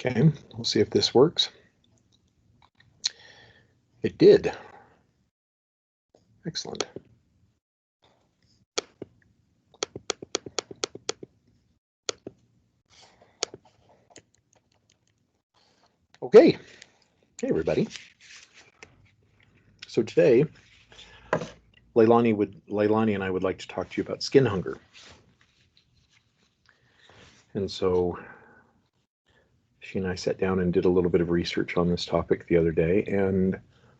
Okay, we'll see if this works. It did. Excellent. Okay. Hey, everybody. So today, Leilani and I would like to talk to you about skin hunger. And so she and I sat down and did a little bit of research on this topic the other day, and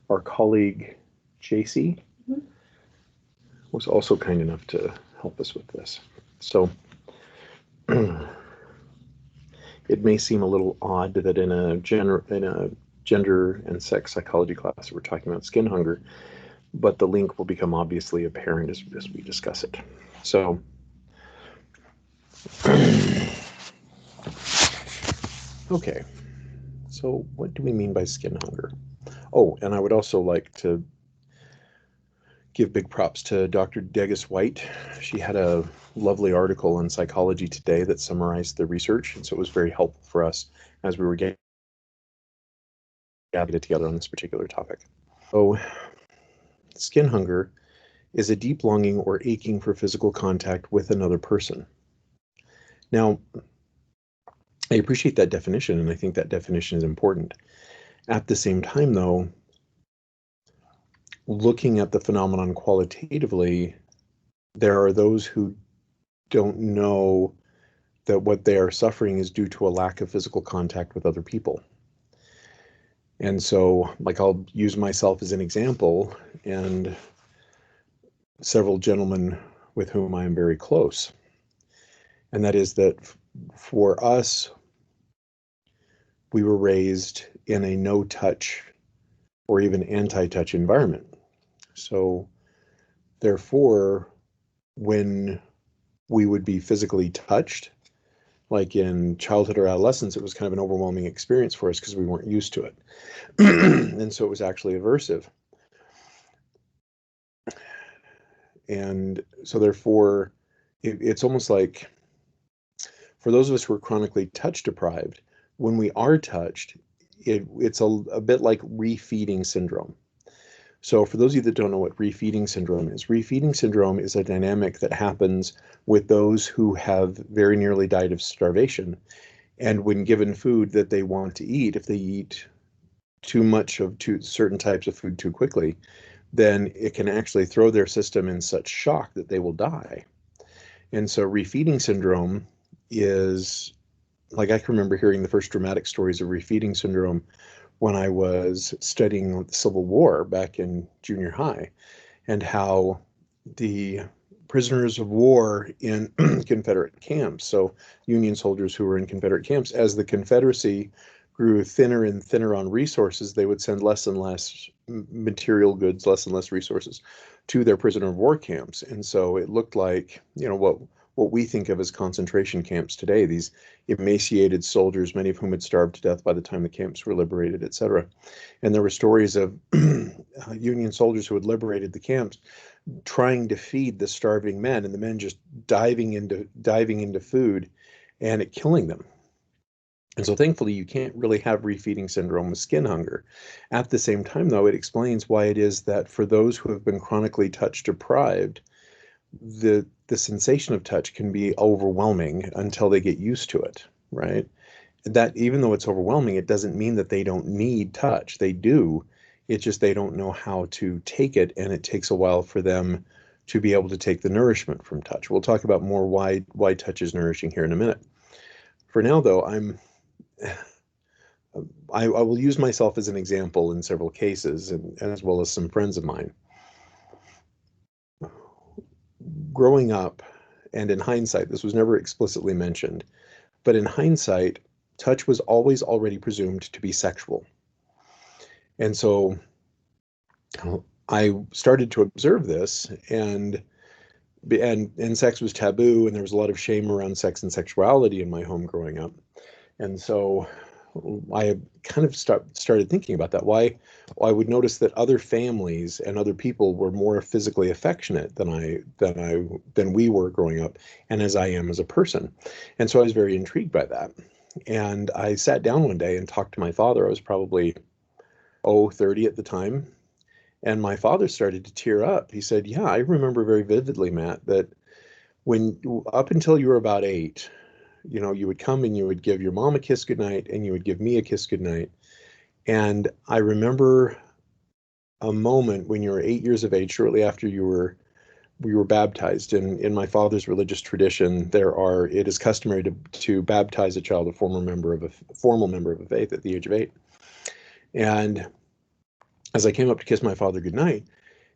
our colleague JC was also kind enough to help us with this. So it may seem a little odd that in a gender and sex psychology class we're talking about skin hunger, but the link will become obviously apparent as we discuss it. So okay, so what do we mean by skin hunger? Oh, and I would also like to give big props to Dr. Degas White. She had a lovely article in Psychology Today that summarized the research, and so it was very helpful for us as we were gathered together on this particular topic. So, skin hunger is a deep longing or aching for physical contact with another person. Now, I appreciate that definition, and I think that definition is important. At the same time, though, looking at the phenomenon qualitatively, there are those who don't know that what they are suffering is due to a lack of physical contact with other people. And so, like, I'll use myself as an example, and several gentlemen with whom I am very close. And that is that for us, we were raised in a no-touch or even anti-touch environment. So therefore, when we would be physically touched, like in childhood or adolescence, it was kind of an overwhelming experience for us because we weren't used to it. And so it was actually aversive. And so therefore, it's almost like for those of us who are chronically touch deprived, when we are touched, it's a bit like refeeding syndrome. So for those of you that don't know what refeeding syndrome is a dynamic that happens with those who have very nearly died of starvation. And when given food that they want to eat, if they eat too much of certain types of food too quickly, then it can actually throw their system in such shock that they will die. And so refeeding syndrome is, like, I can remember hearing the first dramatic stories of refeeding syndrome when I was studying the Civil War back in junior high, and how the prisoners of war in Confederate camps, so Union soldiers who were in Confederate camps, as the Confederacy grew thinner and thinner on resources, they would send less and less material goods, less and less resources to their prisoner of war camps. And so it looked like, what we think of as concentration camps today, these emaciated soldiers, many of whom had starved to death by the time the camps were liberated, etc. And there were stories of Union soldiers who had liberated the camps trying to feed the starving men, and the men just diving into food and it killing them. And so thankfully, you can't really have refeeding syndrome with skin hunger. At the same time, though, it explains why it is that for those who have been chronically touch deprived, the sensation of touch can be overwhelming until they get used to it, right? That even though it's overwhelming, it doesn't mean that they don't need touch. They do. It's just they don't know how to take it, and it takes a while for them to be able to take the nourishment from touch. We'll talk about more why touch is nourishing here in a minute. For now, though, I will use myself as an example in several cases, and as well as some friends of mine. Growing up, and in hindsight, this was never explicitly mentioned, but in hindsight, touch was always already presumed to be sexual. And so I started to observe this, and sex was taboo, and there was a lot of shame around sex and sexuality in my home growing up. And so I kind of started thinking about that. Why I would notice that other families and other people were more physically affectionate than we were growing up, and as I am as a person. And so I was very intrigued by that. And I sat down one day and talked to my father. I was probably, 30 at the time. And my father started to tear up. He said, "Yeah, I remember very vividly, Matt, that when up until you were about 8, you would come and you would give your mom a kiss goodnight and you would give me a kiss goodnight. And I remember a moment when you were 8 years of age, shortly after we were baptized. In my father's religious tradition, it is customary to baptize a child, a formal member of a faith at the age of 8. And as I came up to kiss my father goodnight,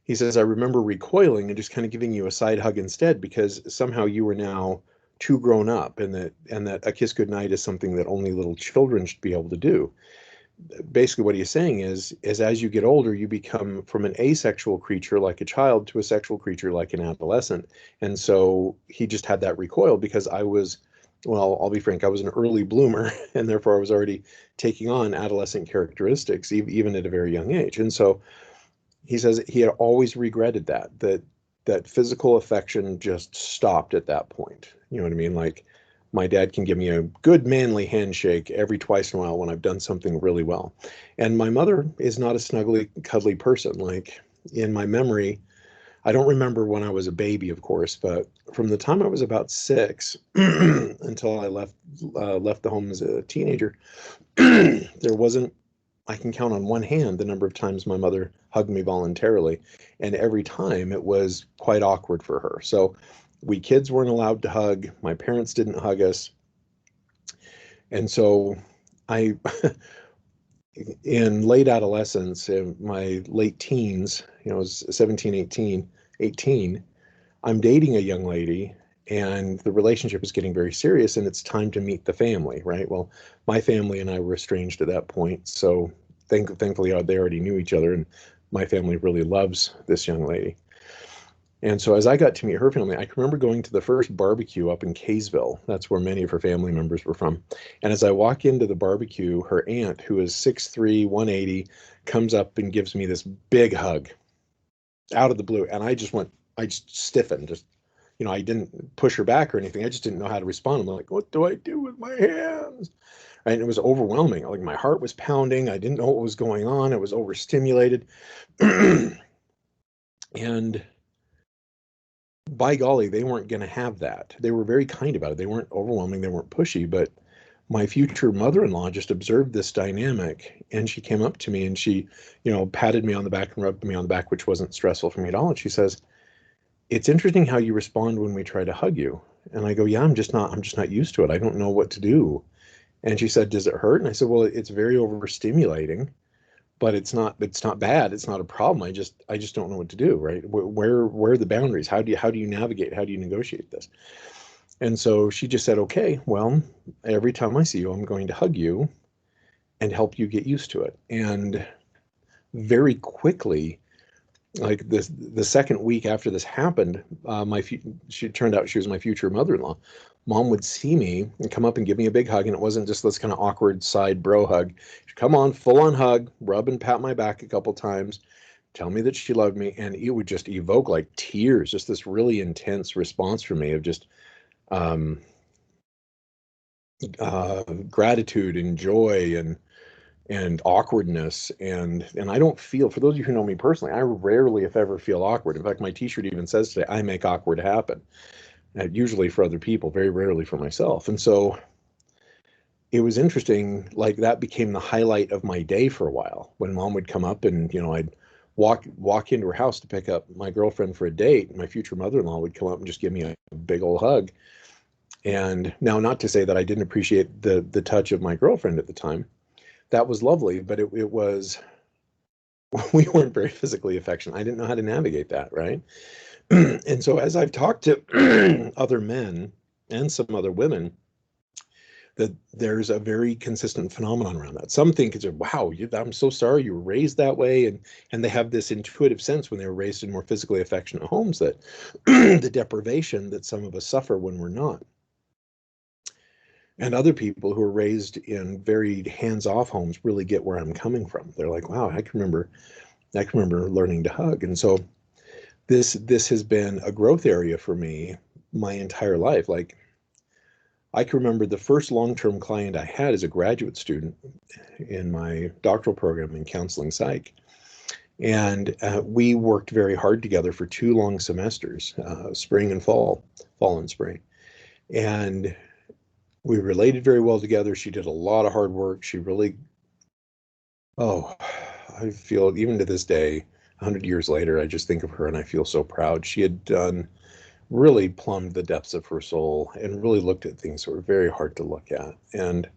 he says, I remember recoiling and just kind of giving you a side hug instead, because somehow you were now too grown up, and that a kiss goodnight is something that only little children should be able to do. Basically what he's saying is as you get older, you become from an asexual creature like a child to a sexual creature like an adolescent. And so he just had that recoil because well, I'll be frank, I was an early bloomer, and therefore I was already taking on adolescent characteristics, even at a very young age. And so he says he had always regretted that physical affection just stopped at that point. You know what I mean? Like, my dad can give me a good manly handshake every twice in a while when I've done something really well. And my mother is not a snuggly, cuddly person. Like, in my memory, I don't remember when I was a baby, of course, but from the time I was about 6 until I left the home as a teenager, there wasn't, I can count on one hand the number of times my mother hugged me voluntarily, and every time it was quite awkward for her. So we kids weren't allowed to hug. My parents didn't hug us. And so I, in late adolescence, in my late teens, I was 17, 18, I'm dating a young lady, and the relationship is getting very serious, and it's time to meet the family, right? Well, my family and I were estranged at that point. So thankfully, they already knew each other, and my family really loves this young lady. And so as I got to meet her family, I can remember going to the first barbecue up in Kaysville. That's where many of her family members were from. And as I walk into the barbecue, her aunt, who is 6'3", 180, comes up and gives me this big hug out of the blue. And I just stiffened. I didn't push her back or anything. I just didn't know how to respond. I'm like, what do I do with my hands? Right? And it was overwhelming. Like, my heart was pounding. I didn't know what was going on. I was overstimulated. And by golly, they weren't going to have that. They were very kind about it. They weren't overwhelming. They weren't pushy. But my future mother-in-law just observed this dynamic, and she came up to me and she, patted me on the back and rubbed me on the back, which wasn't stressful for me at all. And she says, "It's interesting how you respond when we try to hug you." And I go, "Yeah, I'm just not used to it. I don't know what to do." And she said, "Does it hurt?" And I said, "Well, it's very overstimulating, but it's not bad. It's not a problem. I just don't know what to do, right? Where are the boundaries? How do you navigate? How do you negotiate this?" And so she just said, "Okay, well, every time I see you, I'm going to hug you and help you get used to it." And very quickly, like the second week after this happened, she turned out she was my future mother-in-law. Mom would see me and come up and give me a big hug, and it wasn't just this kind of awkward side bro hug. She'd come on, full on hug, rub and pat my back a couple times, tell me that she loved me, and it would just evoke like tears, just this really intense response from me of just um, gratitude and joy and awkwardness. And I don't feel, for those of you who know me personally, I rarely, if ever, feel awkward. In fact, my t-shirt even says today, I make awkward happen. Usually for other people, very rarely for myself. And so it was interesting, like, that became the highlight of my day for a while, when Mom would come up and, I'd walk into her house to pick up my girlfriend for a date, and my future mother-in-law would come up and just give me a big old hug. And now, not to say that I didn't appreciate the touch of my girlfriend at the time. That was lovely, but it was, we weren't very physically affectionate. I didn't know how to navigate that, right? And so as I've talked to other men and some other women, that there's a very consistent phenomenon around that. Some think it's, wow, I'm so sorry you were raised that way, and they have this intuitive sense when they were raised in more physically affectionate homes, that the deprivation that some of us suffer when we're not. And other people who are raised in very hands-off homes really get where I'm coming from. They're like, wow, I can remember learning to hug. And so this has been a growth area for me my entire life. Like, I can remember the first long-term client I had as a graduate student in my doctoral program in counseling psych. And we worked very hard together for 2 long semesters, spring and fall and spring. And we related very well together. She did a lot of hard work. She really, oh, I feel even to this day, 100 years later, I just think of her and I feel so proud. She had done really plumbed the depths of her soul and really looked at things that were very hard to look at and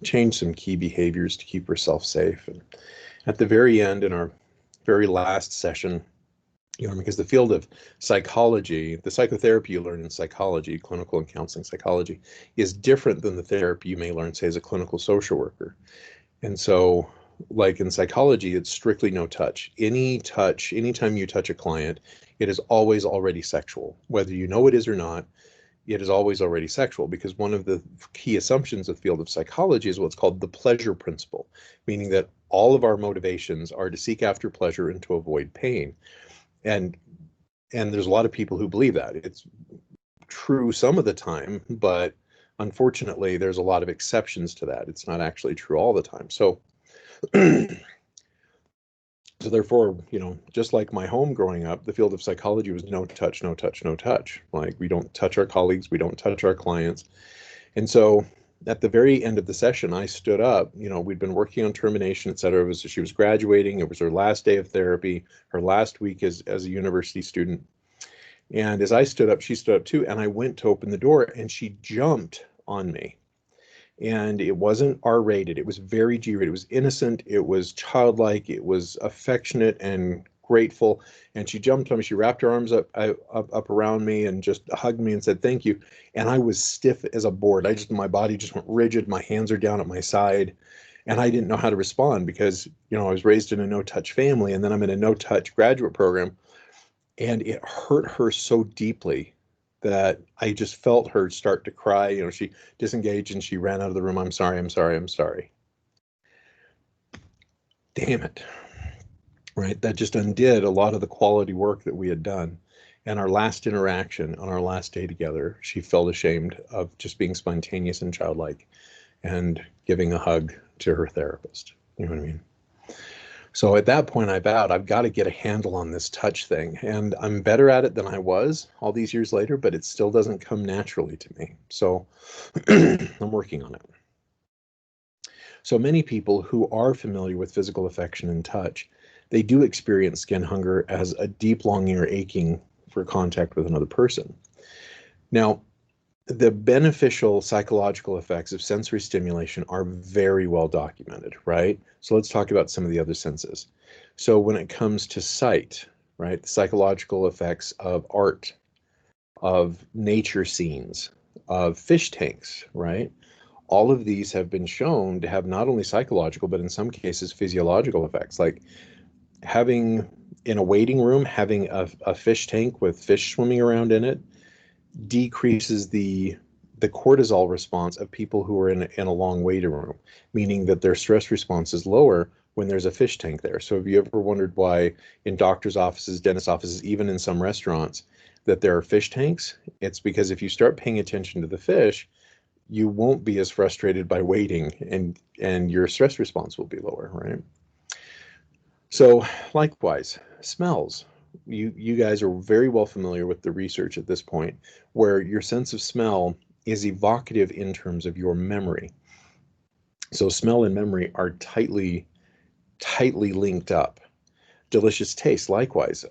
changed some key behaviors to keep herself safe. And at the very end, in our very last session, because the field of psychology, the psychotherapy you learn in psychology, clinical and counseling psychology, is different than the therapy you may learn, say, as a clinical social worker. And so, like in psychology, it's strictly no touch. Anytime you touch a client, it is always already sexual. Whether you know it is or not, it is always already sexual, because one of the key assumptions of the field of psychology is what's called the pleasure principle, meaning that all of our motivations are to seek after pleasure and to avoid pain. And there's a lot of people who believe that. It's true some of the time, but unfortunately, there's a lot of exceptions to that. It's not actually true all the time. So, so therefore, just like my home growing up, the field of psychology was no touch, no touch, no touch. Like, we don't touch our colleagues, we don't touch our clients. And so at the very end of the session, I stood up. We'd been working on termination, et cetera. She was graduating. It was her last day of therapy, her last week as a university student. And as I stood up, she stood up too. And I went to open the door and she jumped on me. And it wasn't R-rated. It was very G-rated. It was innocent. It was childlike. It was affectionate and grateful. And she jumped on me. She wrapped her arms up around me and just hugged me and said, "Thank you." And I was stiff as a board. My body just went rigid. My hands are down at my side. And I didn't know how to respond because, I was raised in a no-touch family, and then I'm in a no-touch graduate program. And it hurt her so deeply that I just felt her start to cry. She disengaged and she ran out of the room. "I'm sorry, I'm sorry, I'm sorry." Damn it. Right? That just undid a lot of the quality work that we had done. And our last interaction on our last day together, she felt ashamed of just being spontaneous and childlike and giving a hug to her therapist. You know what I mean? So at that point, I vowed, I've got to get a handle on this touch thing. And I'm better at it than I was all these years later, but it still doesn't come naturally to me. So I'm working on it. So many people who are familiar with physical affection and touch, they do experience skin hunger as a deep longing or aching for contact with another person. Now, the beneficial psychological effects of sensory stimulation are very well documented, right? So let's talk about some of the other senses. So when it comes to sight, right, the psychological effects of art, of nature scenes, of fish tanks, right? All of these have been shown to have not only psychological, but in some cases physiological effects, like having in a waiting room, having a fish tank with fish swimming around in it decreases the cortisol response of people who are in a long waiting room, meaning that their stress response is lower when there's a fish tank there. So have you ever wondered why in doctors' offices, dentist offices, even in some restaurants, that there are fish tanks? It's because if you start paying attention to the fish, you won't be as frustrated by waiting, and your stress response will be lower, right? So likewise, smells. You guys are very well familiar with the research at this point, where your sense of smell is evocative in terms of your memory. So smell and memory are tightly linked up. Delicious taste, likewise.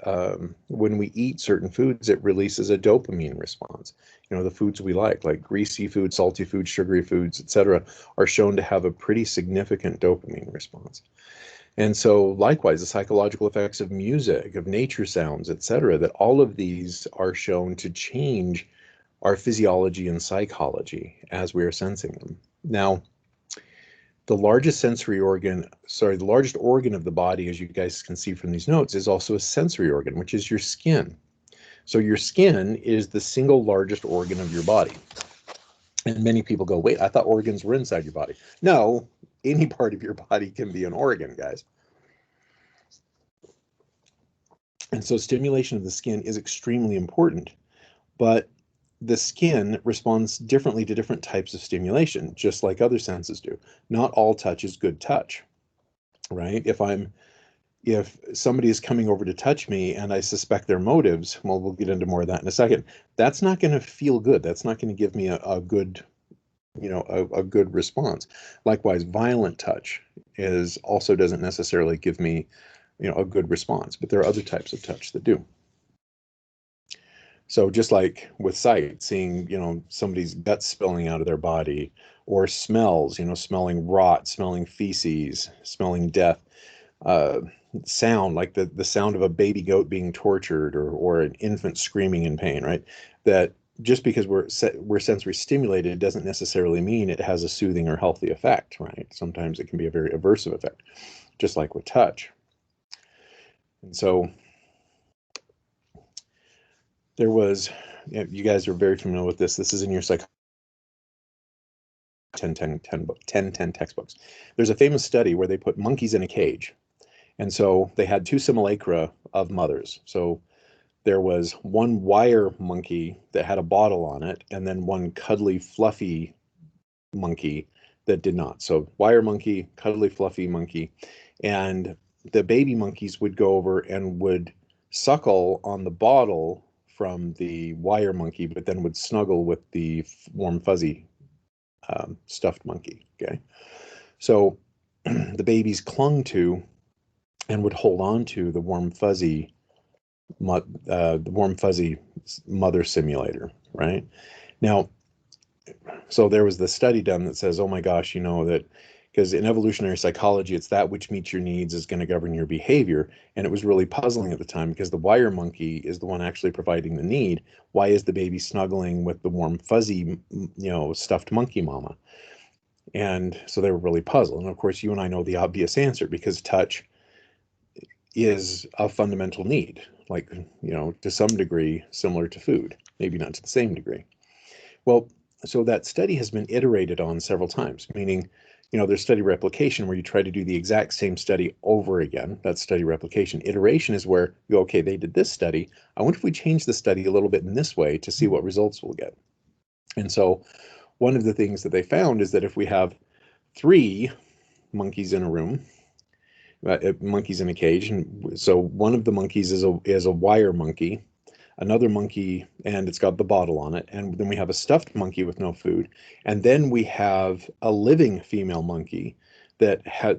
When we eat certain foods, it releases a dopamine response. The foods we like greasy foods, salty foods, sugary foods, etc., are shown to have a pretty significant dopamine response. And so likewise, the psychological effects of music, of nature sounds, etc., that all of these are shown to change our physiology and psychology as we are sensing them. Now, the largest organ of the body, as you guys can see from these notes, is also a sensory organ, which is your skin. So your skin is the single largest organ of your body. And many people go, "Wait, I thought organs were inside your body." No, any part of your body can be an organ, guys. And so stimulation of the skin is extremely important, but the skin responds differently to different types of stimulation, just like other senses do. Not all touch is good touch, right? If somebody is coming over to touch me and I suspect their motives, well, we'll get into more of that in a second. That's not going to feel good. That's not going to give me a good, a good response. Likewise, violent touch is also doesn't necessarily give me, a good response, but there are other types of touch that do. So just like with sight, seeing, somebody's guts spilling out of their body, or smells, smelling rot, smelling feces, smelling death, uh, sound, like the sound of a baby goat being tortured, or an infant screaming in pain, right? That just because we're sensory stimulated doesn't necessarily mean it has a soothing or healthy effect, right? Sometimes it can be a very aversive effect, just like with touch. And so there was, you guys are very familiar with this. This is in your psych 10 textbooks. There's a famous study where they put monkeys in a cage. And so they had two simulacra of mothers. So there was one wire monkey that had a bottle on it, and then one cuddly, fluffy monkey that did not. So wire monkey, cuddly, fluffy monkey. And the baby monkeys would go over and would suckle on the bottle from the wire monkey, but then would snuggle with the warm, fuzzy stuffed monkey. Okay. So the babies clung to and would hold on to the warm, fuzzy mother simulator, right? Now, so there was the study done that says, oh my gosh, that because in evolutionary psychology, it's that which meets your needs is going to govern your behavior. And it was really puzzling at the time because the wire monkey is the one actually providing the need. Why is the baby snuggling with the warm, fuzzy, stuffed monkey mama? And so they were really puzzled. And of course, you and I know the obvious answer, because touch is a fundamental need, like, to some degree similar to food, maybe not to the same degree. Well, so that study has been iterated on several times, meaning, there's study replication where you try to do the exact same study over again. That's study replication. Iteration is where you go, okay, they did this study. I wonder if we change the study a little bit in this way to see what results we'll get. And so one of the things that they found is that if we have 3 monkeys in a room, monkeys in a cage, and so one of the monkeys is a wire monkey, another monkey, and it's got the bottle on it, and then we have a stuffed monkey with no food, and then we have a living female monkey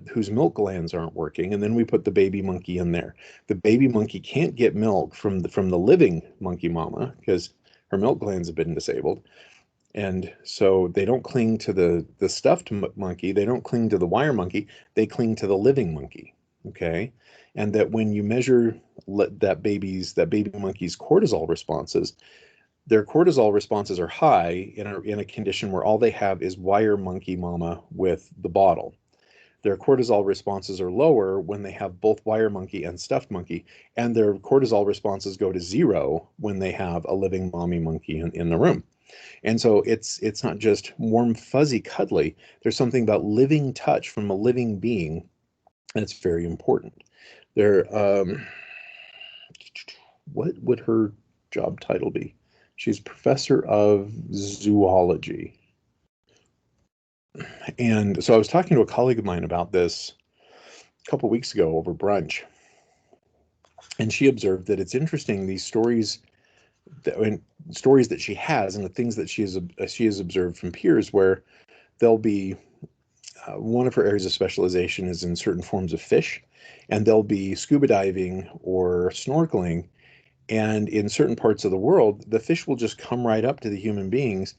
whose milk glands aren't working, and then we put the baby monkey in there. The baby monkey can't get milk from the living monkey mama because her milk glands have been disabled. And so they don't cling to the stuffed monkey, they don't cling to the wire monkey, they cling to the living monkey. Okay. And that when you measure that baby monkey's cortisol responses, their cortisol responses are high in a condition where all they have is wire monkey mama with the bottle. Their cortisol responses are lower when they have both wire monkey and stuffed monkey, and their cortisol responses go to 0 when they have a living mommy monkey in the room. And so it's not just warm, fuzzy, cuddly. There's something about living touch from a living being that's very important. What would her job title be? She's professor of zoology. And so I was talking to a colleague of mine about this a couple weeks ago over brunch, and she observed that it's interesting, these stories that she has and the things that she has observed from peers, where there'll be one of her areas of specialization is in certain forms of fish, and they'll be scuba diving or snorkeling, and in certain parts of the world, the fish will just come right up to the human beings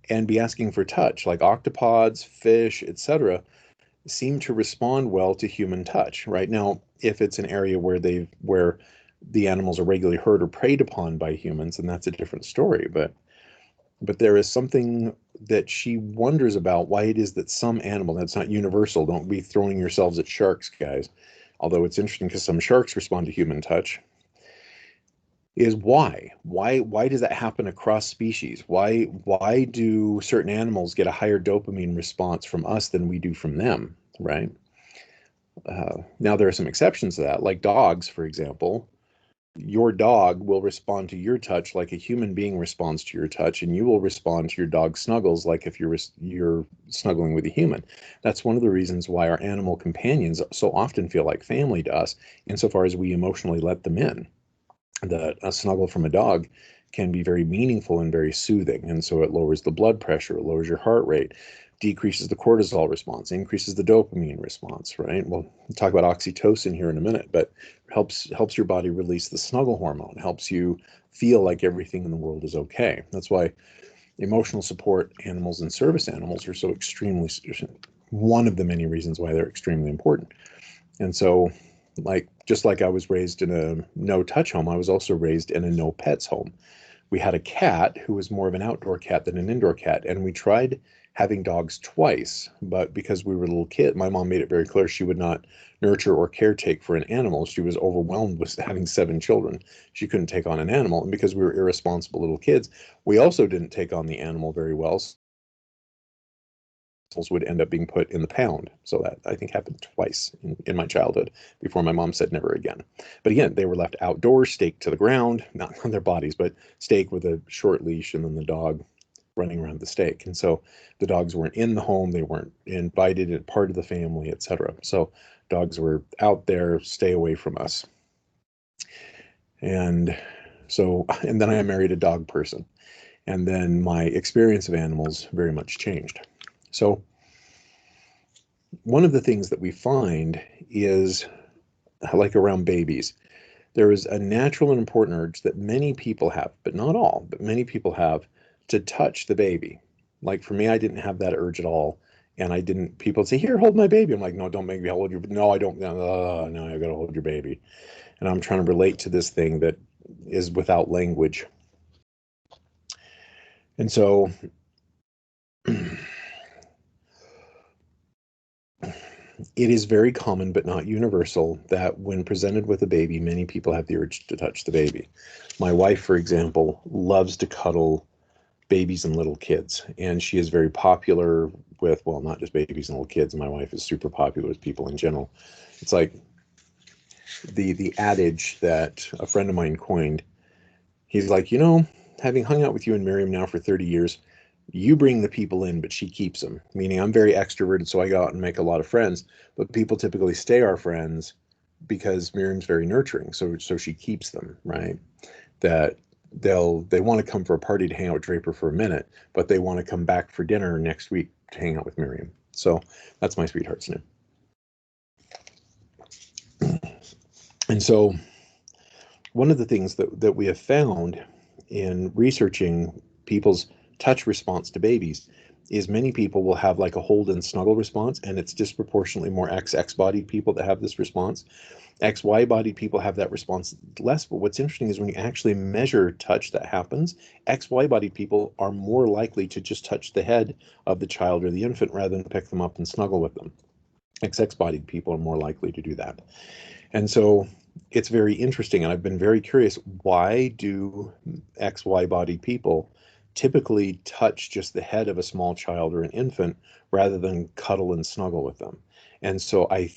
and be asking for touch, like octopods, fish, etc., seem to respond well to human touch. Right now, if it's an area where the animals are regularly hurt or preyed upon by humans, and that's a different story. But there is something that she wonders about, why it is that some animal, that's not universal, don't be throwing yourselves at sharks, guys, although it's interesting because some sharks respond to human touch, is why does that happen across species? Why do certain animals get a higher dopamine response from us than we do from them, right? Now there are some exceptions to that, like dogs, for example. your dog will respond to your touch like a human being responds to your touch, and you will respond to your dog's snuggles like if you're snuggling with a human. That's one of the reasons why our animal companions so often feel like family to us, insofar as we emotionally let them in. That a snuggle from a dog can be very meaningful and very soothing, and so it lowers the blood pressure, it lowers your heart rate, decreases the cortisol response, increases the dopamine response, right? We'll talk about oxytocin here in a minute, but helps your body release the snuggle hormone, helps you feel like everything in the world is okay. That's why emotional support animals and service animals are so extremely, one of the many reasons why they're extremely important. And so, just like I was raised in a no touch home, I was also raised in a no pets home. We had a cat who was more of an outdoor cat than an indoor cat, and we tried having dogs twice, but because we were little kid, my mom made it very clear she would not nurture or caretake for an animal. She was overwhelmed with having 7 children. She couldn't take on an animal, and because we were irresponsible little kids, we also didn't take on the animal very well. Would end up being put in the pound. So that, I think, happened twice in my childhood before my mom said never again. But again, they were left outdoors, staked to the ground, not on their bodies, but stake with a short leash, and then the dog running around the stake. And so the dogs weren't in the home, they weren't invited and part of the family, etc. So dogs were out there, stay away from us. And then I married a dog person. And then my experience of animals very much changed. So one of the things that we find is, like around babies, there is a natural and important urge that many people have, but not all, but many people have, to touch the baby. Like for me, I didn't have that urge at all. And people say, here, hold my baby. I'm like, no, don't make me hold your, no, I don't, no, I gotta hold your baby. And I'm trying to relate to this thing that is without language. And so it is very common, but not universal, that when presented with a baby, many people have the urge to touch the baby. My wife, for example, loves to cuddle babies and little kids, and she is very popular with, well, not just babies and little kids. My wife is super popular with people in general. It's like the adage that a friend of mine coined. He's like, having hung out with you and Miriam now for 30 years, you bring the people in, but she keeps them. Meaning I'm very extroverted, so I go out and make a lot of friends, but people typically stay our friends because Miriam's very nurturing. So she keeps them, right? That they want to come for a party to hang out with Draper for a minute, but they want to come back for dinner next week to hang out with Miriam. So that's my sweetheart's name. And so one of the things that we have found in researching people's touch response to babies is many people will have like a hold and snuggle response, and it's disproportionately more XX-bodied people that have this response. XY-bodied people have that response less, but what's interesting is when you actually measure touch that happens, XY-bodied people are more likely to just touch the head of the child or the infant rather than pick them up and snuggle with them. XX-bodied people are more likely to do that. And so it's very interesting, and I've been very curious, why do XY-bodied people typically touch just the head of a small child or an infant rather than cuddle and snuggle with them? And so I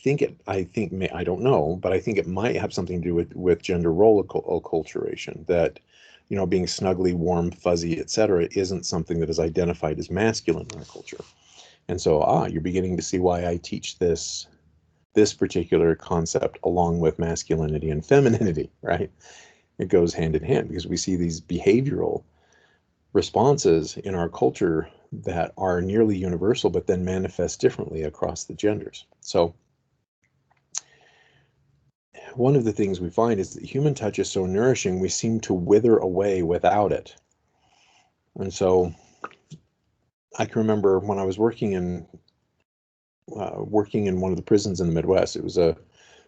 don't know, but I think it might have something to do with gender role acculturation, that being snuggly, warm, fuzzy, etc., isn't something that is identified as masculine in our culture. And so you're beginning to see why I teach this particular concept along with masculinity and femininity, right? It goes hand in hand because we see these behavioral responses in our culture that are nearly universal, but then manifest differently across the genders. So one of the things we find is that human touch is so nourishing, we seem to wither away without it. And so I can remember when I was working in one of the prisons in the Midwest. It was a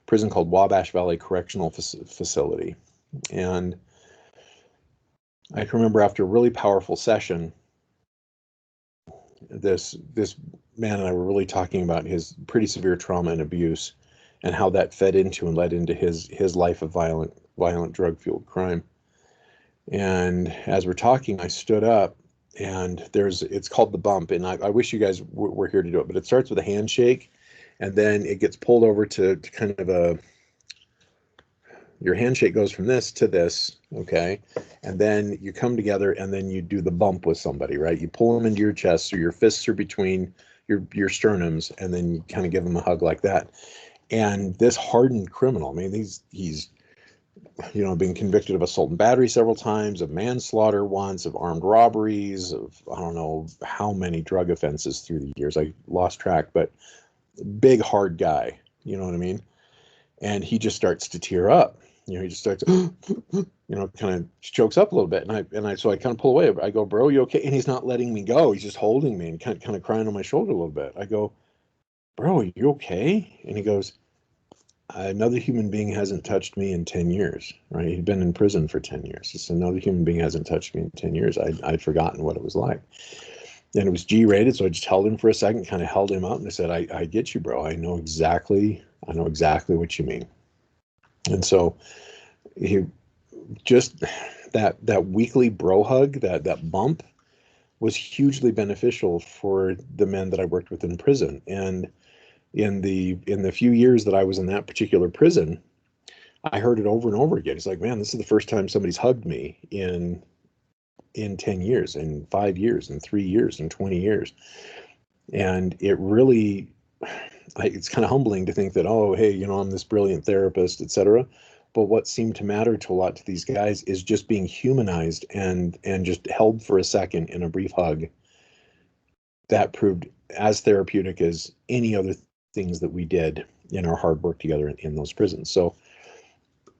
prison called Wabash Valley Correctional Facility. And I can remember after a really powerful session, this man and I were really talking about his pretty severe trauma and abuse and how that fed into and led into his life of violent drug-fueled crime. And as we're talking, I stood up, and it's called the bump, and I wish you guys were here to do it, but it starts with a handshake, and then it gets pulled over to kind of your handshake goes from this to this, okay, and then you come together and then you do the bump with somebody, right? You pull them into your chest, so your fists are between your sternums, and then you kind of give them a hug like that. And this hardened criminal, I mean, he's been convicted of assault and battery several times, of manslaughter once, of armed robberies, of I don't know how many drug offenses through the years. I lost track, but big hard guy, you know what I mean? And he just starts to tear up. He just starts, kind of chokes up a little bit. So I kind of pull away. I go, bro, you okay? And he's not letting me go. He's just holding me and kind of crying on my shoulder a little bit. I go, bro, are you okay? And he goes, another human being hasn't touched me in 10 years, right? He'd been in prison for 10 years. He said, another human being hasn't touched me in 10 years. I'd forgotten what it was like. And it was G-rated, so I just held him for a second, kind of held him up, and I said, I get you, bro. I know exactly what you mean. And so he just that weekly bro hug, that bump was hugely beneficial for the men that I worked with in prison. And in the few years that I was in that particular prison, I heard it over and over again. It's like, man, this is the first time somebody's hugged me in 10 years, in 5 years, in 3 years, in 20 years. And it really, it's kind of humbling to think that, oh, hey, I'm this brilliant therapist, etc. But what seemed to matter to a lot of these guys is just being humanized and just held for a second in a brief hug. That proved as therapeutic as any other things that we did in our hard work together in those prisons. So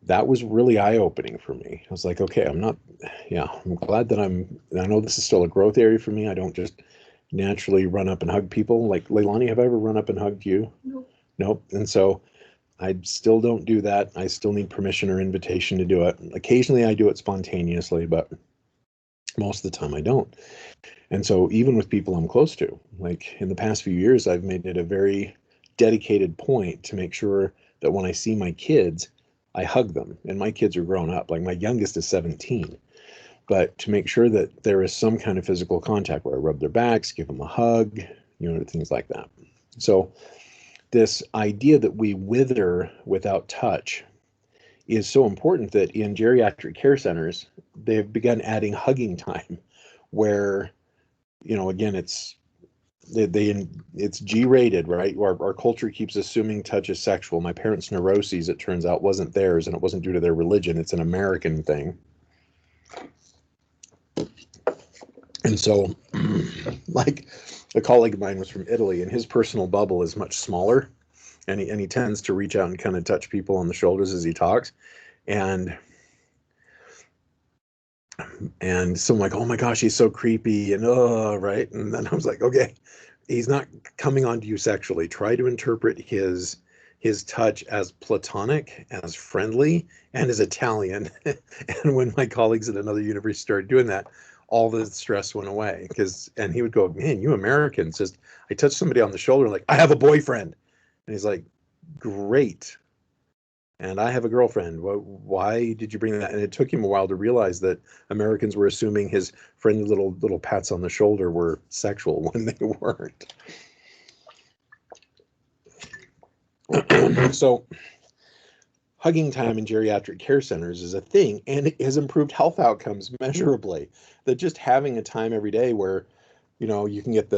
that was really eye-opening for me. I was like, okay, I'm glad that I know this is still a growth area for me. I don't just naturally run up and hug people. Like, Leilani, have I ever run up and hugged you? No. Nope. And so I still don't do that. I still need permission or invitation to do it. Occasionally I do it spontaneously, but most of the time I don't. And so even with people I'm close to, like in the past few years, I've made it a very dedicated point to make sure that when I see my kids, I hug them. And my kids are grown up. Like, my youngest is 17. But to make sure that there is some kind of physical contact where I rub their backs, give them a hug, things like that. So this idea that we wither without touch is so important that in geriatric care centers, they've begun adding hugging time where, again, it's G-rated, right? Our culture keeps assuming touch is sexual. My parents' neuroses, it turns out, wasn't theirs, and it wasn't due to their religion. It's an American thing. And so, like, a colleague of mine was from Italy, and his personal bubble is much smaller, and he tends to reach out and kind of touch people on the shoulders as he talks, and so I'm like, oh my gosh, he's so creepy, and right, and then I was like, okay, he's not coming onto you sexually. Try to interpret his touch as platonic, as friendly, and as Italian. And when my colleagues at another university started doing that, all the stress went away. And he would go, man, you Americans, just, I touched somebody on the shoulder, like, I have a boyfriend. And he's like, great. And I have a girlfriend. Why did you bring that? And it took him a while to realize that Americans were assuming his friendly little pats on the shoulder were sexual when they weren't. So hugging time in geriatric care centers is a thing, and it has improved health outcomes measurably. That just having a time every day where, you can get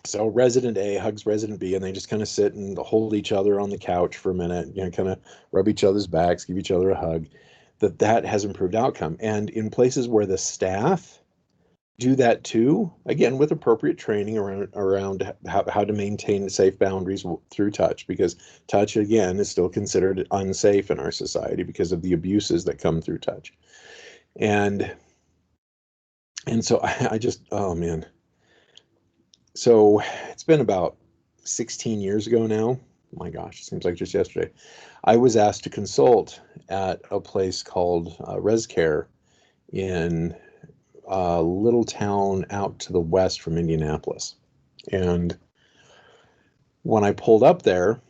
so resident A hugs resident B, and they just kind of sit and hold each other on the couch for a minute, kind of rub each other's backs, give each other a hug. That has improved outcome. And in places where the staff do that too, again, with appropriate training around how to maintain safe boundaries through touch, because touch, again, is still considered unsafe in our society because of the abuses that come through touch. And so I just, oh man. So it's been about 16 years ago now. My gosh, it seems like just yesterday. I was asked to consult at a place called ResCare in a little town out to the west from Indianapolis. And when I pulled up there,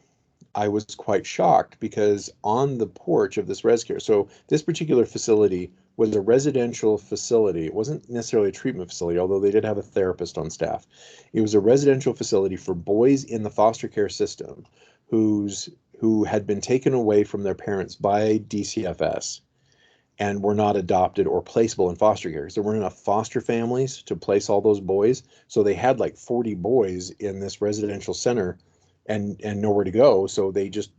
I was quite shocked because on the porch of this ResCare, so this particular facility was a residential facility. It wasn't necessarily a treatment facility, although they did have a therapist on staff. It was a residential facility for boys in the foster care system whose who had been taken away from their parents by DCFS and were not adopted or placeable in foster care. There weren't enough foster families to place all those boys. So they had like 40 boys in this residential center and nowhere to go. So they just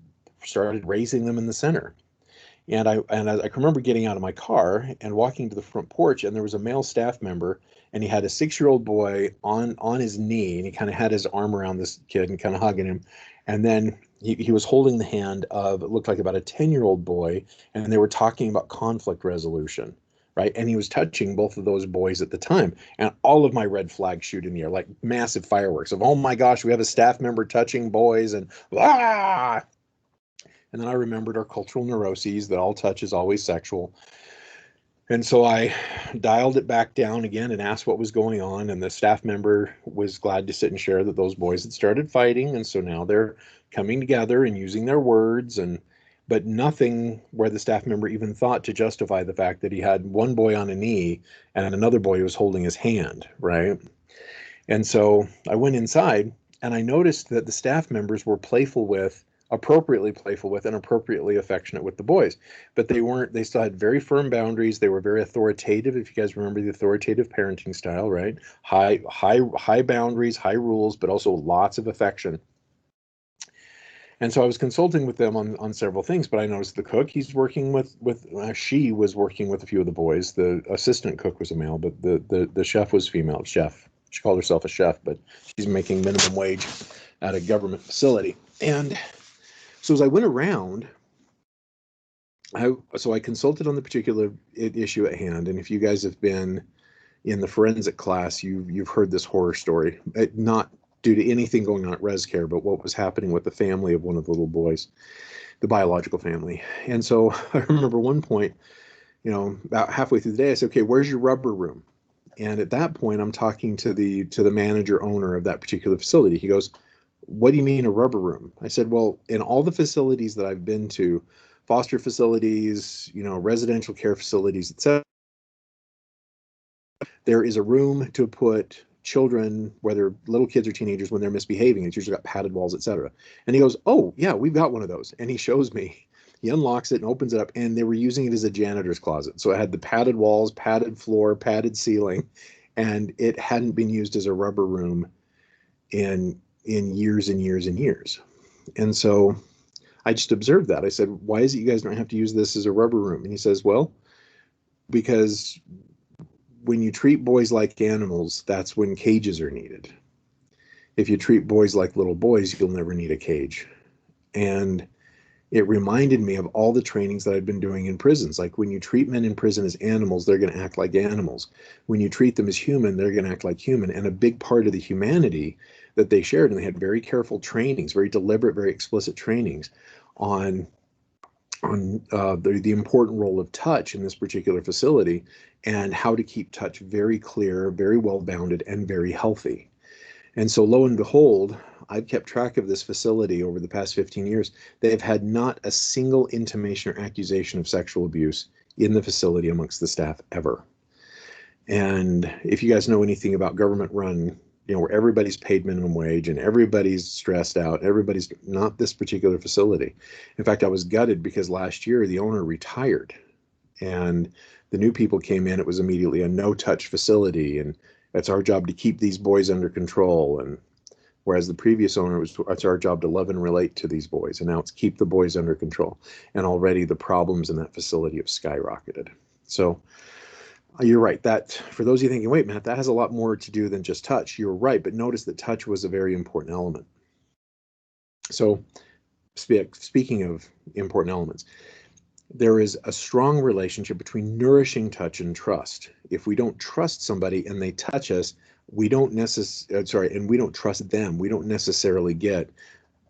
started raising them in the center. And I can remember getting out of my car and walking to the front porch, and there was a male staff member, and he had a 6-year-old boy on his knee, and he kind of had his arm around this kid and kind of hugging him. And then he was holding the hand of, it looked like about a 10-year-old boy, and they were talking about conflict resolution, right? And he was touching both of those boys at the time. And all of my red flags shoot in the air, like massive fireworks of, oh my gosh, we have a staff member touching boys, and ah! And then I remembered our cultural neuroses that all touch is always sexual. And so I dialed it back down again and asked what was going on. And the staff member was glad to sit and share that those boys had started fighting. And so now they're coming together and using their words, but nothing where the staff member even thought to justify the fact that he had one boy on a knee and another boy who was holding his hand, right? And so I went inside and I noticed that the staff members were appropriately playful with and appropriately affectionate with the boys, but they still had very firm boundaries. They were very authoritative. If you guys remember the authoritative parenting style, right? High boundaries, high rules, but also lots of affection. And so I was consulting with them on several things, but I noticed the cook, she was working with a few of the boys. The assistant cook was a male, but the chef was female. Chef. She called herself a chef, but she's making minimum wage at a government facility. And so as I went around, I consulted on the particular issue at hand. And if you guys have been in the forensic class, you've heard this horror story, not due to anything going on at ResCare, but what was happening with the family of one of the little boys, the biological family. And so I remember one point, about halfway through the day, I said, okay, where's your rubber room? And at that point, I'm talking to the manager owner of that particular facility. He goes, what do you mean a rubber room? I said, well, in all the facilities that I've been to, foster facilities, residential care facilities, etc., there is a room to put children, whether little kids or teenagers, when they're misbehaving. It's usually got padded walls, etc. And he goes, oh, yeah, we've got one of those. And he shows me. He unlocks it and opens it up, and they were using it as a janitor's closet. So it had the padded walls, padded floor, padded ceiling, and it hadn't been used as a rubber room in years and years and years. And so I just observed that. I said, why is it you guys don't have to use this as a rubber room? And he says, well, because when you treat boys like animals, that's when cages are needed. If you treat boys like little boys, you'll never need a cage. And it reminded me of all the trainings that I've been doing in prisons. Like when you treat men in prison as animals, they're going to act like animals. When you treat them as human, they're going to act like human. And a big part of the humanity that they shared, and they had very careful trainings, very deliberate, very explicit trainings on the important role of touch in this particular facility, and how to keep touch very clear, very well bounded, and very healthy. And so lo and behold, I've kept track of this facility over the past 15 years. They have had not a single intimation or accusation of sexual abuse in the facility amongst the staff ever. And if you guys know anything about government run, where everybody's paid minimum wage and everybody's stressed out, everybody's not this particular facility. In fact, I was gutted because last year the owner retired and the new people came in. It was immediately a no-touch facility, and it's our job to keep these boys under control. And whereas the previous owner it's our job to love and relate to these boys, and now it's keep the boys under control. And already the problems in that facility have skyrocketed. So you're right. That, for those of you thinking, wait, Matt, that has a lot more to do than just touch. You're right, but notice that touch was a very important element. So speaking of important elements, there is a strong relationship between nourishing touch and trust. If we don't trust somebody and they touch us, we don't and we don't trust them, we don't necessarily get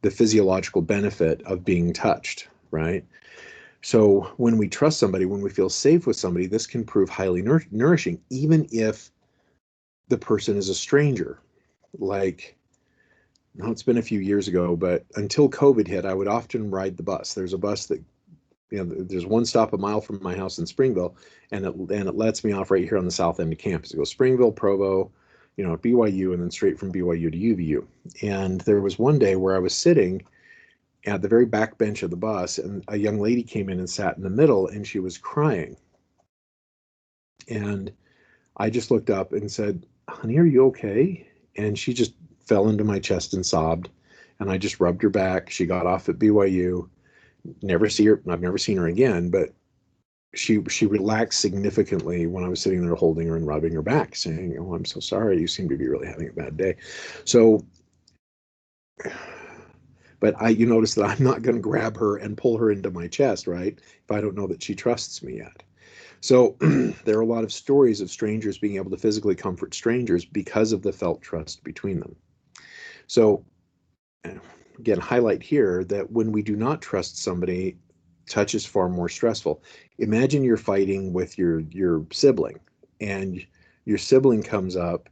the physiological benefit of being touched, right? So when we trust somebody, when we feel safe with somebody, this can prove highly nourishing, even if the person is a stranger. Like, now it's been a few years ago, but until COVID hit, I would often ride the bus. There's a bus that, there's one stop a mile from my house in Springville, and it lets me off right here on the south end of campus. It goes Springville, Provo, BYU, and then straight from BYU to UVU. And there was one day where I was sitting at the very back bench of the bus, and a young lady came in and sat in the middle, and she was crying. And I just looked up and said, "Honey, are you okay?" And she just fell into my chest and sobbed. And I just rubbed her back. She got off at BYU. Never see her. I've never seen her again, but she relaxed significantly when I was sitting there holding her and rubbing her back, saying, "Oh, I'm so sorry. You seem to be really having a bad day." So, but you notice that I'm not going to grab her and pull her into my chest, right? If I don't know that she trusts me yet. So there are a lot of stories of strangers being able to physically comfort strangers because of the felt trust between them. So again, highlight here that when we do not trust somebody, touch is far more stressful. Imagine you're fighting with your sibling, and your sibling comes up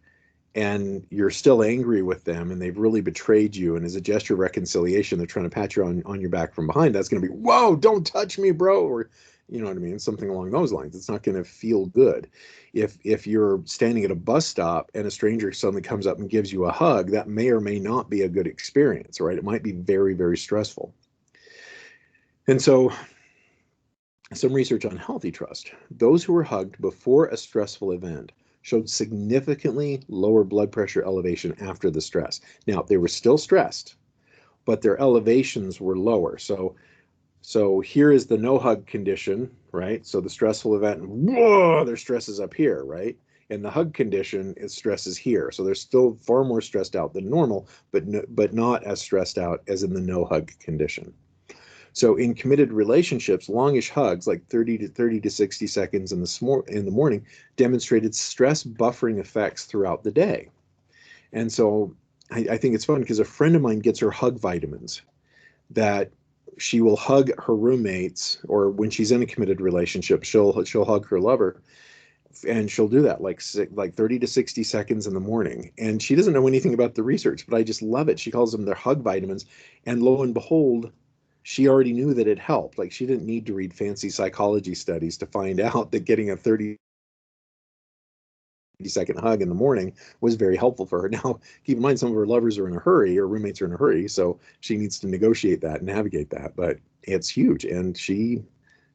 and you're still angry with them and they've really betrayed you, and as a gesture of reconciliation they're trying to pat you on your back from behind. That's going to be, whoa, don't touch me, bro, or you know what I mean, something along those lines. It's not going to feel good. If you're standing at a bus stop and a stranger suddenly comes up and gives you a hug, that may or may not be a good experience, right? It might be very, very stressful. And so some research on healthy trust: those who were hugged before a stressful event showed significantly lower blood pressure elevation after the stress. Now, they were still stressed, but their elevations were lower. So here is the no hug condition, right? So the stressful event, whoa, their stress is up here, right? And the hug condition, is stress is here. So they're still far more stressed out than normal, but not as stressed out as in the no hug condition. So in committed relationships, longish hugs, like 30 to 60 seconds in the morning, demonstrated stress buffering effects throughout the day. And so I think it's fun because a friend of mine gets her hug vitamins, that she will hug her roommates, or when she's in a committed relationship, she'll hug her lover, and she'll do that like 30 to 60 seconds in the morning. And she doesn't know anything about the research, but I just love it. She calls them their hug vitamins, and lo and behold, she already knew that it helped. Like, she didn't need to read fancy psychology studies to find out that getting a 30-second hug in the morning was very helpful for her. Now, keep in mind, some of her lovers are in a hurry, or roommates are in a hurry, so she needs to negotiate that and navigate that. But it's huge, and she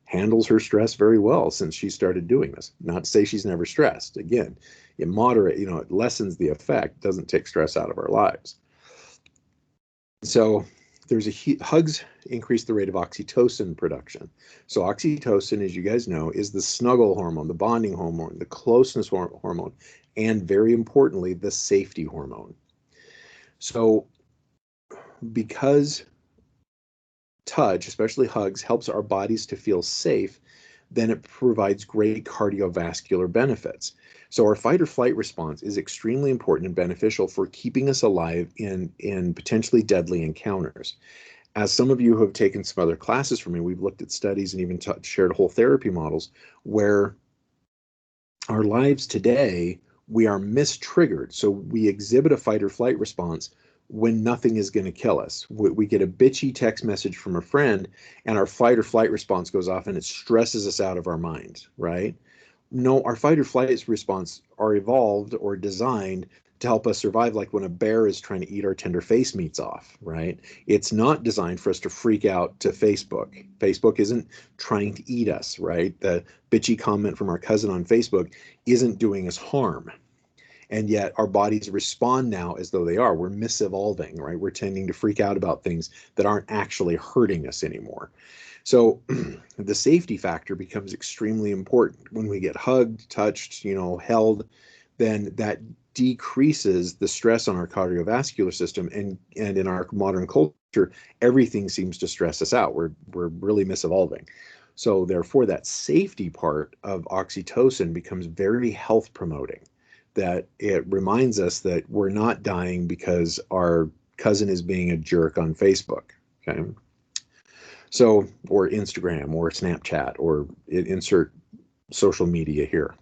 handles her stress very well since she started doing this. Not to say she's never stressed. Again, it it lessens the effect, doesn't take stress out of our lives. So hugs increase the rate of oxytocin production. So oxytocin, as you guys know, is the snuggle hormone, the bonding hormone, the closeness hormone, and very importantly, the safety hormone. So because touch, especially hugs, helps our bodies to feel safe, then it provides great cardiovascular benefits. So our fight or flight response is extremely important and beneficial for keeping us alive in potentially deadly encounters. As some of you who have taken some other classes from me, we've looked at studies and even shared whole therapy models where our lives today, we are mistriggered. So we exhibit a fight or flight response when nothing is going to kill us. We get a bitchy text message from a friend, and our fight or flight response goes off and it stresses us out of our minds, right? No, our fight or flight response are evolved or designed to help us survive, like when a bear is trying to eat our tender face meats off, right? It's not designed for us to freak out to Facebook. Facebook isn't trying to eat us, right? The bitchy comment from our cousin on Facebook isn't doing us harm. And yet our bodies respond now as though they are. We're misevolving, right? We're tending to freak out about things that aren't actually hurting us anymore. So the safety factor becomes extremely important. When we get hugged, touched, held, then that decreases the stress on our cardiovascular system. And in our modern culture, everything seems to stress us out. We're really misevolving. So therefore, that safety part of oxytocin becomes very health promoting, that it reminds us that we're not dying because our cousin is being a jerk on Facebook. Okay. So, or Instagram or Snapchat, or insert social media here.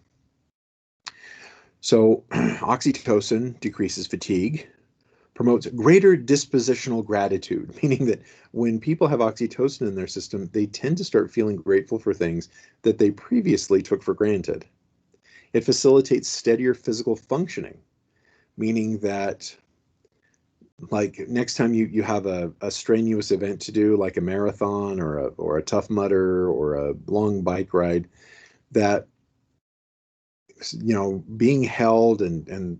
So oxytocin decreases fatigue, promotes greater dispositional gratitude, meaning that when people have oxytocin in their system, they tend to start feeling grateful for things that they previously took for granted. It facilitates steadier physical functioning, meaning that like next time you have a strenuous event to do, like a marathon or a Tough Mudder or a long bike ride, that being held and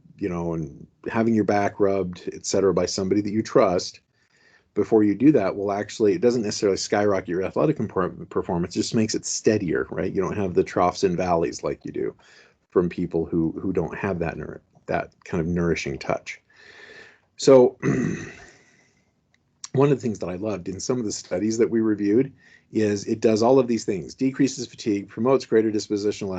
having your back rubbed, etc., by somebody that you trust before you do that will actually, it doesn't necessarily skyrocket your athletic performance, it just makes it steadier, right? You don't have the troughs and valleys like you do from people who don't have that kind of nourishing touch. So one of the things that I loved in some of the studies that we reviewed is it does all of these things: decreases fatigue, promotes greater dispositional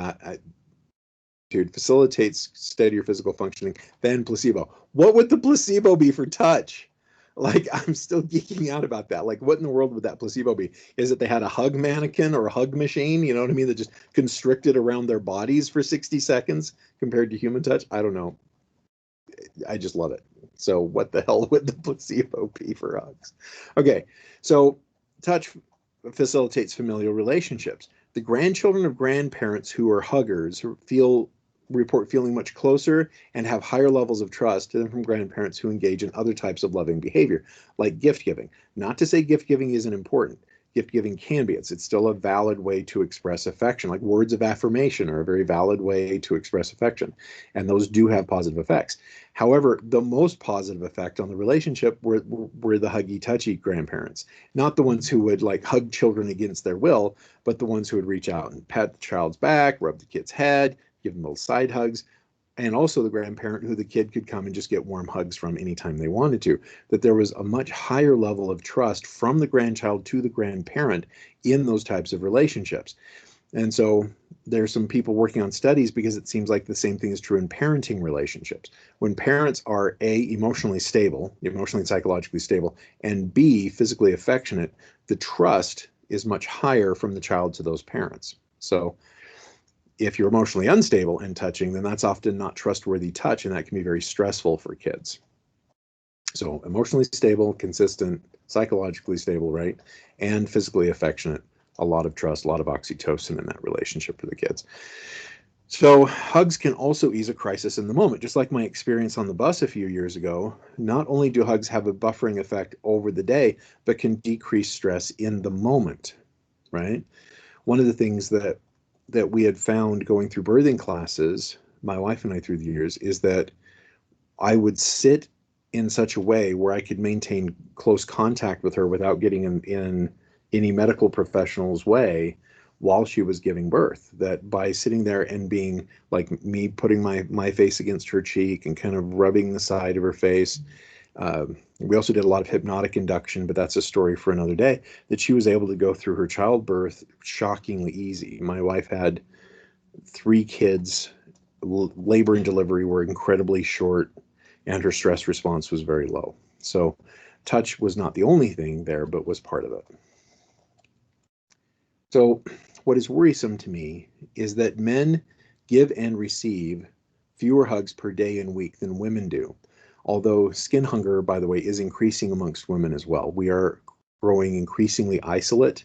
attitude, facilitates steadier physical functioning than placebo. What would the placebo be for touch? Like, I'm still geeking out about that. Like, what in the world would that placebo be? Is it they had a hug mannequin or a hug machine, you know what I mean, that just constricted around their bodies for 60 seconds compared to human touch? I don't know. I just love it. So what the hell would the placebo be for hugs? Okay, so touch facilitates familial relationships. The grandchildren of grandparents who are huggers report feeling much closer and have higher levels of trust than from grandparents who engage in other types of loving behavior, like gift giving. Not to say gift giving isn't important. Gift giving can be. It's still a valid way to express affection. Like words of affirmation are a very valid way to express affection, and those do have positive effects. However, the most positive effect on the relationship were the huggy touchy grandparents, not the ones who would like hug children against their will, but the ones who would reach out and pat the child's back, rub the kid's head, give them little side hugs, and also the grandparent who the kid could come and just get warm hugs from anytime they wanted to. That there was a much higher level of trust from the grandchild to the grandparent in those types of relationships. And so there's some people working on studies because it seems like the same thing is true in parenting relationships. When parents are A, emotionally stable, emotionally and psychologically stable, and B, physically affectionate, the trust is much higher from the child to those parents. So if you're emotionally unstable and touching, then that's often not trustworthy touch, and that can be very stressful for kids. So emotionally stable, consistent, psychologically stable, right? And physically affectionate, a lot of trust, a lot of oxytocin in that relationship for the kids. So hugs can also ease a crisis in the moment. Just like my experience on the bus a few years ago, not only do hugs have a buffering effect over the day, but can decrease stress in the moment, right? One of the things that we had found going through birthing classes, my wife and I through the years, is that I would sit in such a way where I could maintain close contact with her without getting in any medical professional's way while she was giving birth. That by sitting there and being like me, putting my face against her cheek and kind of rubbing the side of her face. We also did a lot of hypnotic induction, but that's a story for another day. That she was able to go through her childbirth shockingly easy. My wife had 3 kids. Labor and delivery were incredibly short, and her stress response was very low. So touch was not the only thing there, but was part of it. So what is worrisome to me is that men give and receive fewer hugs per day and week than women do. Although skin hunger, by the way, is increasing amongst women as well. We are growing increasingly isolate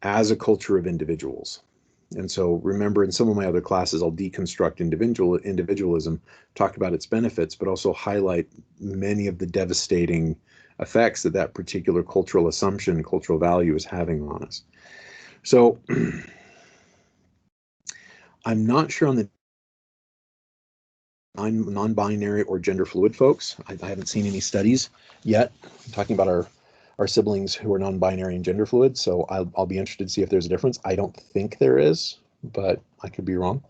as a culture of individuals. And so remember, in some of my other classes, I'll deconstruct individualism, talk about its benefits, but also highlight many of the devastating effects that particular cultural assumption, cultural value is having on us. So I'm not sure on the non-binary or gender fluid folks. I haven't seen any studies yet talking about our siblings who are non-binary and gender fluid. So I'll be interested to see if there's a difference. I don't think there is, but I could be wrong.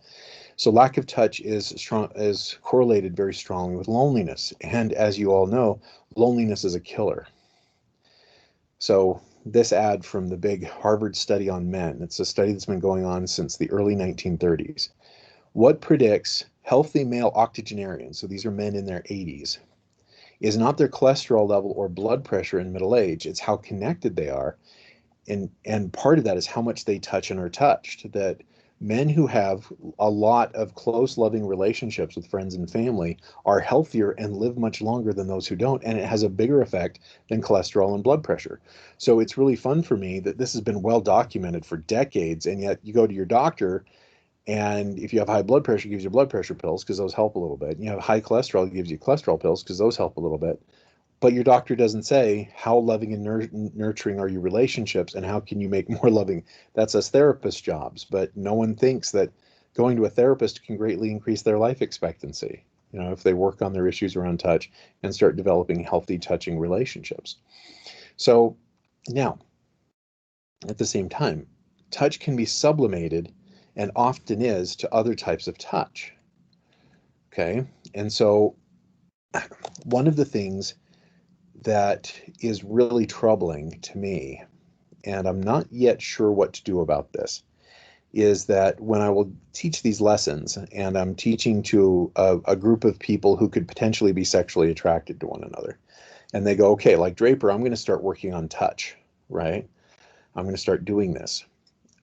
So lack of touch is correlated very strongly with loneliness. And as you all know, loneliness is a killer. So this ad from the big Harvard study on men, it's a study that's been going on since the early 1930s. What predicts healthy male octogenarians, so these are men in their 80s, is not their cholesterol level or blood pressure in middle age, it's how connected they are. And part of that is how much they touch and are touched. That men who have a lot of close, loving relationships with friends and family are healthier and live much longer than those who don't. And it has a bigger effect than cholesterol and blood pressure. So it's really fun for me that this has been well documented for decades. And yet you go to your doctor, and if you have high blood pressure, it gives you blood pressure pills because those help a little bit. You have high cholesterol, it gives you cholesterol pills because those help a little bit. But your doctor doesn't say how loving and nurturing are your relationships and how can you make more loving. That's us therapist jobs, but no one thinks that going to a therapist can greatly increase their life expectancy, if they work on their issues around touch and start developing healthy touching relationships. So now, at the same time, touch can be sublimated and often is to other types of touch. Okay. And so one of the things that is really troubling to me, and I'm not yet sure what to do about this, is that when I will teach these lessons and I'm teaching to a group of people who could potentially be sexually attracted to one another, and they go, okay, like Draper, I'm going to start working on touch, right? I'm going to start doing this.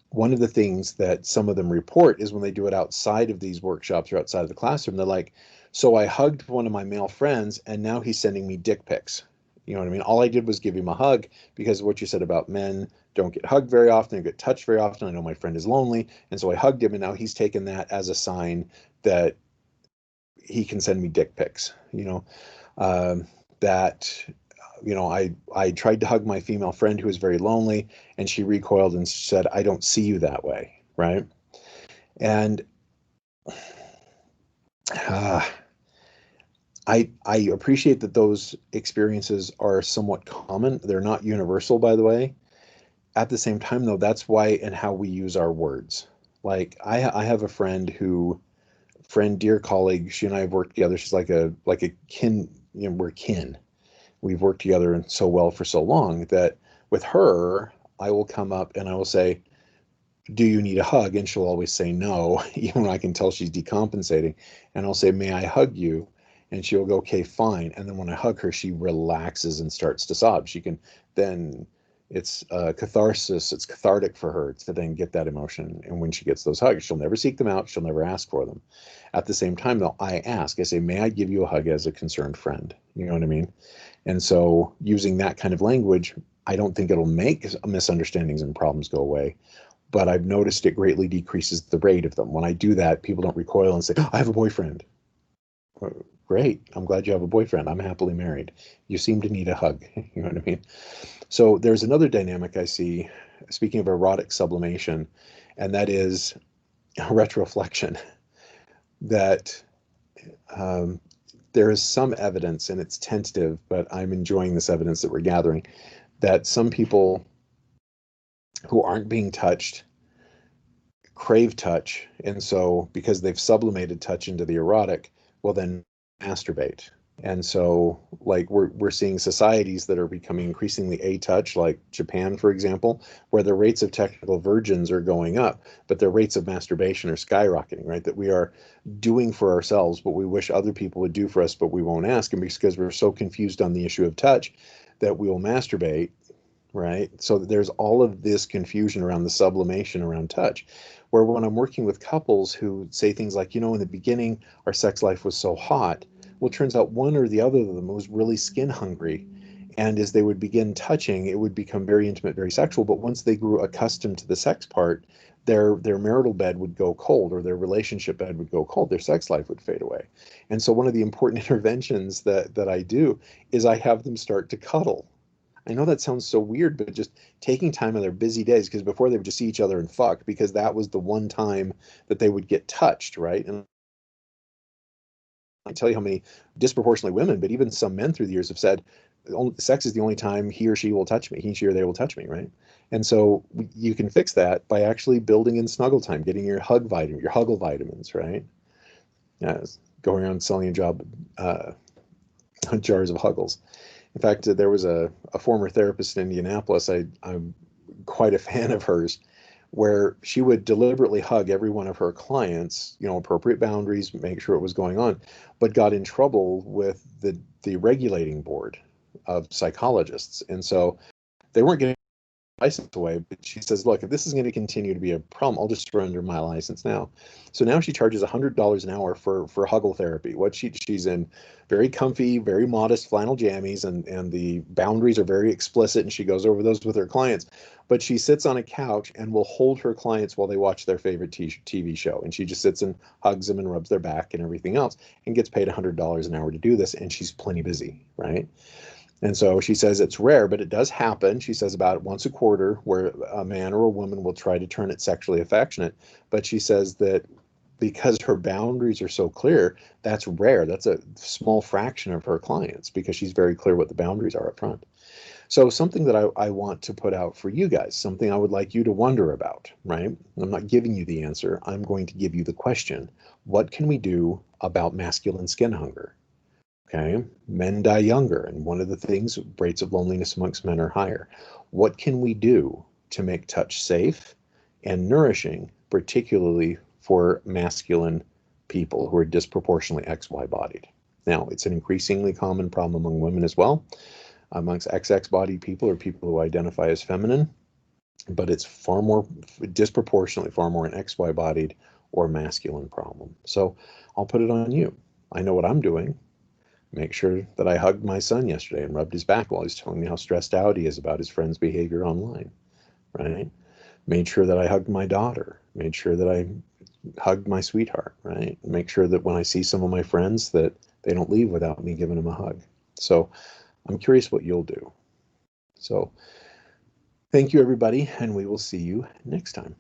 One of the things that some of them report is when they do it outside of these workshops or outside of the classroom, they're like, so I hugged one of my male friends and now he's sending me dick pics. You know what I mean? All I did was give him a hug because of what you said about men don't get hugged very often, get touched very often. I know my friend is lonely. And so I hugged him and now he's taken that as a sign that he can send me dick pics, that I tried to hug my female friend who was very lonely, and she recoiled and said, I don't see you that way, right? And I appreciate that those experiences are somewhat common. They're not universal, by the way. At the same time, though, that's why and how we use our words. Like I have a friend, dear colleague. She and I have worked together. She's like a kin. We're kin. We've worked together so well for so long that with her, I will come up and I will say, do you need a hug? And she'll always say no, even when I can tell she's decompensating. And I'll say, may I hug you? And she'll go, okay, fine. And then when I hug her, she relaxes and starts to sob. She can then, it's catharsis. It's cathartic for her to then get that emotion. And when she gets those hugs, she'll never seek them out. She'll never ask for them. At the same time, though, I ask, I say, may I give you a hug as a concerned friend? You know what I mean? And so using that kind of language, I don't think it'll make misunderstandings and problems go away, but I've noticed it greatly decreases the rate of them. When I do that, people don't recoil and say, oh, I have a boyfriend. Great. I'm glad you have a boyfriend. I'm happily married. You seem to need a hug. You know what I mean? So there's another dynamic I see, speaking of erotic sublimation, and that is retroflexion. That there is some evidence, and it's tentative, but I'm enjoying this evidence that we're gathering, that some people who aren't being touched crave touch, and so because they've sublimated touch into the erotic, will then masturbate. And so, like, we're seeing societies that are becoming increasingly a-touch, like Japan, for example, where the rates of technical virgins are going up, but the rates of masturbation are skyrocketing, right? That we are doing for ourselves what we wish other people would do for us, but we won't ask. And because we're so confused on the issue of touch, that we will masturbate, right? So there's all of this confusion around the sublimation around touch, where when I'm working with couples who say things like, in the beginning, our sex life was so hot. Well, it turns out one or the other of them was really skin hungry. And as they would begin touching, it would become very intimate, very sexual. But once they grew accustomed to the sex part, their marital bed would go cold, or their relationship bed would go cold. Their sex life would fade away. And so one of the important interventions that I do is I have them start to cuddle. I know that sounds so weird, but just taking time on their busy days, because before they would just see each other and fuck, because that was the one time that they would get touched, right? And I tell you how many disproportionately women, but even some men through the years have said, sex is the only time he or she will touch me. He, she, or they will touch me, right? And so you can fix that by actually building in snuggle time, getting your hug vitamin, your huggle vitamins, right? Yeah, going around selling a job, jars of huggles. In fact, there was a former therapist in Indianapolis. I'm quite a fan of hers, where she would deliberately hug every one of her clients, appropriate boundaries, make sure it was going on, but got in trouble with the regulating board of psychologists. And so they weren't getting license away, but she says, look, if this is going to continue to be a problem, I'll just surrender my license now. So now she charges $100 an hour for huggle therapy. She's in very comfy, very modest flannel jammies, and the boundaries are very explicit, and she goes over those with her clients. But she sits on a couch and will hold her clients while they watch their favorite TV show. And she just sits and hugs them and rubs their back and everything else, and gets paid $100 an hour to do this. And she's plenty busy, right? And so she says it's rare, but it does happen. She says about once a quarter where a man or a woman will try to turn it sexually affectionate. But she says that because her boundaries are so clear, that's rare. That's a small fraction of her clients because she's very clear what the boundaries are up front. So something that I want to put out for you guys, something I would like you to wonder about, right? I'm not giving you the answer. I'm going to give you the question. What can we do about masculine skin hunger? Okay, men die younger, and one of the things, rates of loneliness amongst men are higher. What can we do to make touch safe and nourishing, particularly for masculine people who are disproportionately XY bodied? Now, it's an increasingly common problem among women as well, amongst XX bodied people or people who identify as feminine, but it's far more, disproportionately far more an XY bodied or masculine problem. So I'll put it on you. I know what I'm doing. Make sure that I hugged my son yesterday and rubbed his back while he's telling me how stressed out he is about his friend's behavior online, right? Made sure that I hugged my daughter, made sure that I hugged my sweetheart, right? Make sure that when I see some of my friends that they don't leave without me giving them a hug. So I'm curious what you'll do. So thank you, everybody, and we will see you next time.